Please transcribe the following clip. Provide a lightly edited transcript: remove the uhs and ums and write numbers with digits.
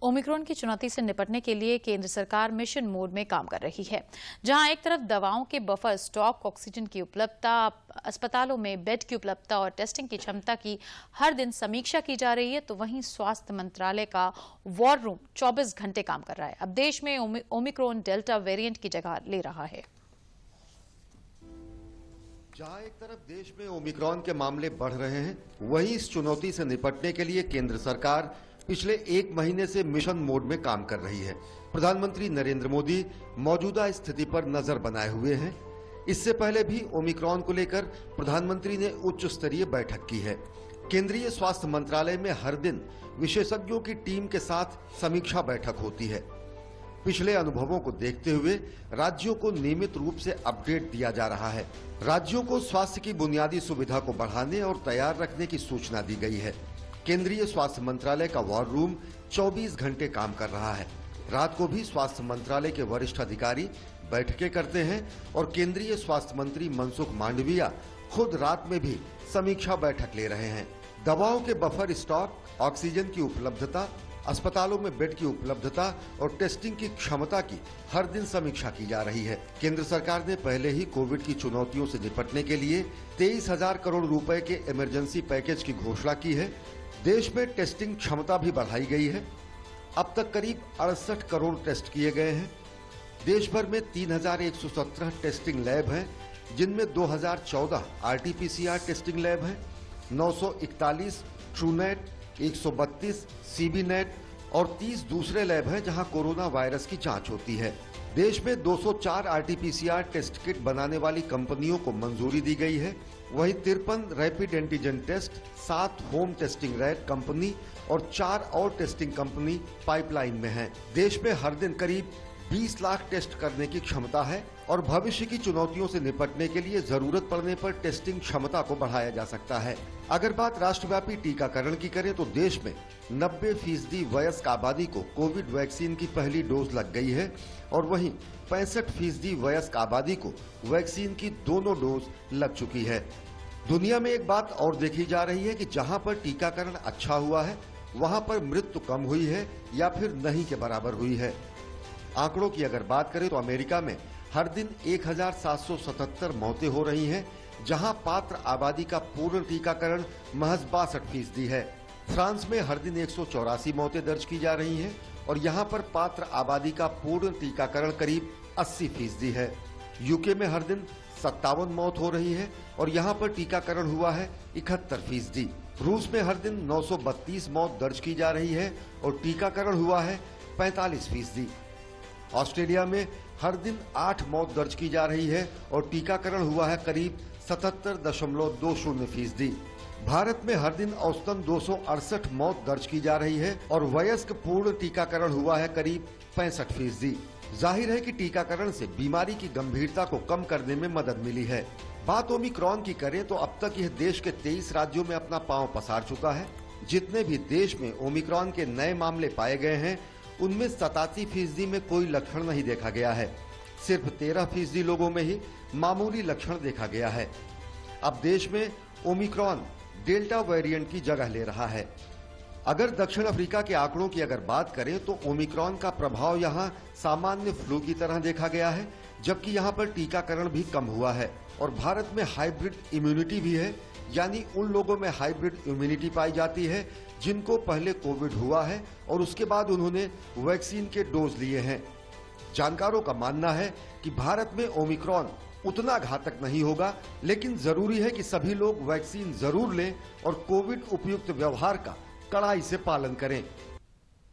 Omicron की चुनौती से निपटने के लिए केंद्र सरकार मिशन मोड में काम कर रही है। जहां एक तरफ दवाओं के बफर स्टॉक, ऑक्सीजन की उपलब्धता, अस्पतालों में बेड की उपलब्धता और टेस्टिंग की क्षमता की हर दिन समीक्षा की जा रही है, तो वहीं स्वास्थ्य मंत्रालय का वॉर रूम 24 घंटे काम कर रहा है। अब देश में ओमिक्रॉन डेल्टा वेरिएंट की जगह ले रहा है। जहां एक तरफ देश में ओमिक्रॉन के मामले बढ़ रहे हैं, वहीं इस चुनौती से निपटने के लिए केंद्र सरकार पिछले 1 महीने से मिशन मोड में काम कर रही है। प्रधानमंत्री नरेंद्र मोदी मौजूदा स्थिति पर नजर बनाए हुए हैं। इससे पहले भी ओमिक्रॉन को लेकर प्रधानमंत्री ने उच्च स्तरीय बैठक की है। केंद्रीय स्वास्थ्य मंत्रालय में हर दिन विशेषज्ञों की टीम के साथ समीक्षा बैठक होती है। पिछले अनुभवों को देखते हुए राज्यों को नियमित रूप से अपडेट दिया जा रहा है। राज्यों को स्वास्थ्य की बुनियादी सुविधा को बढ़ाने और तैयार रखने की सूचना दी गई है। केंद्रीय स्वास्थ्य मंत्रालय का वॉर रूम 24 घंटे काम कर रहा है। रात को भी स्वास्थ्य मंत्रालय के वरिष्ठ अधिकारी बैठकें करते हैं और केंद्रीय स्वास्थ्य मंत्री मनसुख मांडविया खुद रात में भी समीक्षा बैठक ले रहे हैं। दवाओं के बफर स्टॉक, ऑक्सीजन की उपलब्धता, अस्पतालों में बेड की उपलब्धता और टेस्टिंग की क्षमता की हर दिन समीक्षा की जा रही है। केंद्र सरकार ने पहले ही कोविड की चुनौतियों से निपटने के लिए 23,000 करोड़ रुपए के इमरजेंसी पैकेज की घोषणा की है। देश में टेस्टिंग क्षमता भी बढ़ाई गई है। अब तक करीब 68 करोड़ टेस्ट किए गए हैं। देश भर में 3,117 टेस्टिंग लैब हैं, जिनमें 2,014 आरटीपीसीआर टेस्टिंग लैब हैं, 941 ट्रूनेट, 132 सीबीनेट और 30 दूसरे लैब हैं जहां कोरोना वायरस की जांच होती है। देश में 204 आरटीपीसीआर टेस्ट किट बनाने वाली कंपनियों को मंजूरी दी गई है। वहीं 53 rapid antigen test, 7 home testing RAT company और 4 और टेस्टिंग कंपनी पाइपलाइन में हैं। देश में हर दिन करीब 20 लाख टेस्ट करने की क्षमता है और भविष्य की चुनौतियों से निपटने के लिए जरूरत पड़ने पर टेस्टिंग क्षमता को बढ़ाया जा सकता है। अगर बात राष्ट्रव्यापी टीकाकरण की करें तो देश में 90% वयस्क आबादी को कोविड वैक्सीन की पहली डोज लग गई है और वहीं 65% वयस्क आबादी को वैक्सीन की दोनों डोज लग चुकी है। दुनिया में एक बात और देखी जा रही है कि जहां पर टीकाकरण अच्छा हुआ है, वहां पर मृत्यु कम हुई है या फिर नहीं के बराबर हुई है। आंकड़ों की अगर बात करें तो अमेरिका में हर दिन 1,777 मौतें हो रही हैं, जहां पात्र आबादी का पूर्ण टीकाकरण महज 62% है। फ्रांस में हर दिन 184 मौतें दर्ज की जा रही हैं और यहां पर पात्र आबादी का पूर्ण टीकाकरण करीब 80% है। यूके में हर दिन 57 मौत हो रही है और यहां पर टीकाकरण हुआ है 71%। रूस में हर दिन 932 मौत दर्ज की जा रही है और टीकाकरण हुआ है 45%। ऑस्ट्रेलिया में हर दिन 8 मौत दर्ज की जा रही है और टीकाकरण हुआ है करीब 77.20%। भारत में हर दिन औसतन 268 मौत दर्ज की जा रही है और वयस्क पूर्ण टीकाकरण हुआ है करीब 65%। जाहिर है कि टीकाकरण से बीमारी की गंभीरता को कम करने में मदद मिली है। बात ओमिक्रॉन की करें तो अब तक यह देश के 23 राज्यों में अपना पांव पसार चुका है। जितने भी देश में ओमिक्रॉन के नए मामले पाए गए हैं, उनमें 87% में कोई लक्षण नहीं देखा गया है। सिर्फ 13% लोगों में ही मामूली लक्षण देखा गया है। अब देश में ओमिक्रॉन डेल्टा वेरिएंट की जगह ले रहा है। अगर दक्षिण अफ्रीका के आंकड़ों की अगर बात करें तो ओमिक्रॉन का प्रभाव यहां सामान्य फ्लू की तरह देखा गया है, जबकि यहां पर टीकाकरण भी कम हुआ है। और भारत में हाइब्रिड इम्यूनिटी भी है, यानी उन लोगों में हाइब्रिड इम्यूनिटी पाई जाती है जिनको पहले कोविड हुआ है और उसके बाद उन्होंने वैक्सीन के डोज लिए हैं। जानकारों का मानना है कि भारत में ओमिक्रॉन उतना घातक नहीं होगा, लेकिन जरूरी है कि सभी लोग वैक्सीन जरूर लें और कोविड उपयुक्त व्यवहार का कड़ाई से पालन करें।